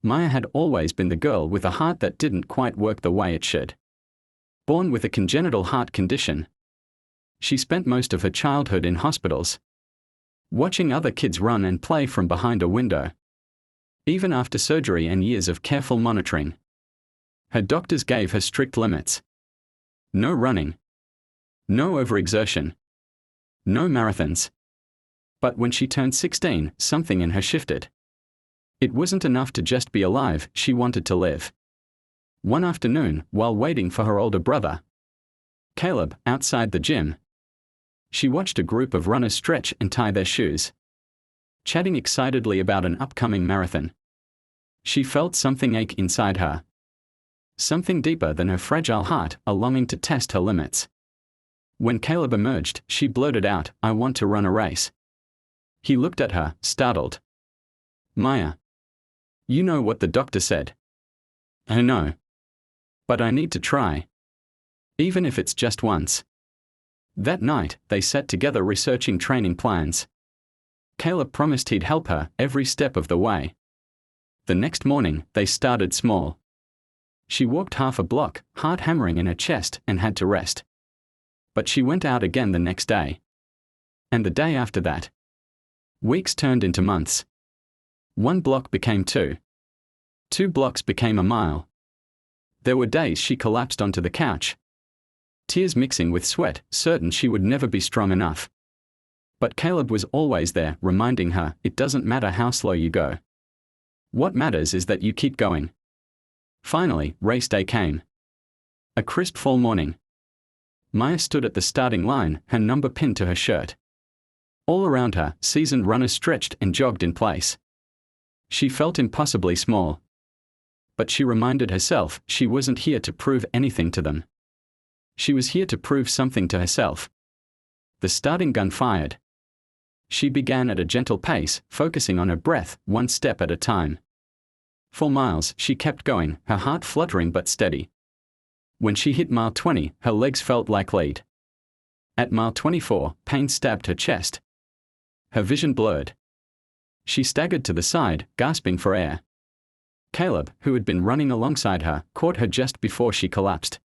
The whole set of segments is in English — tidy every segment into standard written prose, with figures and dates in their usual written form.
Maya had always been the girl with a heart that didn't quite work the way it should. Born with a congenital heart condition, she spent most of her childhood in hospitals, watching other kids run and play from behind a window. Even after surgery and years of careful monitoring, her doctors gave her strict limits. No running. No overexertion. No marathons. But when she turned 16, something in her shifted. It wasn't enough to just be alive, she wanted to live. One afternoon, while waiting for her older brother, Caleb, outside the gym, she watched a group of runners stretch and tie their shoes, chatting excitedly about an upcoming marathon. She felt something ache inside her. Something deeper than her fragile heart, a longing to test her limits. When Caleb emerged, she blurted out, "I want to run a race." He looked at her, startled. "Maya, you know what the doctor said." "I know. But I need to try. Even if it's just once." That night, they sat together researching training plans. Caleb promised he'd help her every step of the way. The next morning, they started small. She walked half a block, heart hammering in her chest, and had to rest. But she went out again the next day. And the day after that. Weeks turned into months. 1 block became 2. 2 blocks became a mile. There were days she collapsed onto the couch, tears mixing with sweat, certain she would never be strong enough. But Caleb was always there, reminding her, it doesn't matter how slow you go. What matters is that you keep going. Finally, race day came. A crisp fall morning. Maya stood at the starting line, her number pinned to her shirt. All around her, seasoned runners stretched and jogged in place. She felt impossibly small. But she reminded herself, she wasn't here to prove anything to them. She was here to prove something to herself. The starting gun fired. She began at a gentle pace, focusing on her breath, 1 step at a time. For miles, she kept going, her heart fluttering but steady. When she hit mile 20, her legs felt like lead. At mile 24, pain stabbed her chest. Her vision blurred. She staggered to the side, gasping for air. Caleb, who had been running alongside her, caught her just before she collapsed.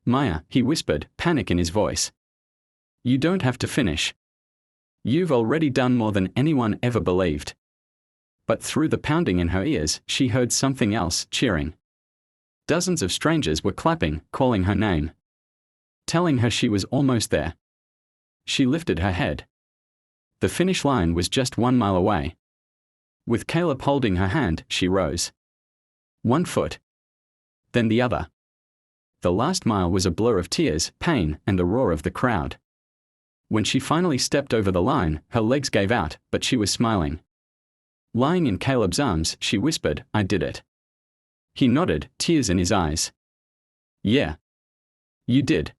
"Maya," he whispered, panic in his voice. "You don't have to finish. You've already done more than anyone ever believed." But through the pounding in her ears, she heard something else, cheering. Dozens of strangers were clapping, calling her name, telling her she was almost there. She lifted her head. The finish line was just 1 mile away. With Caleb holding her hand, she rose. 1 foot. Then the other. The last mile was a blur of tears, pain, and the roar of the crowd. When she finally stepped over the line, her legs gave out, but she was smiling. Lying in Caleb's arms, she whispered, "I did it." He nodded, tears in his eyes. "Yeah. You did."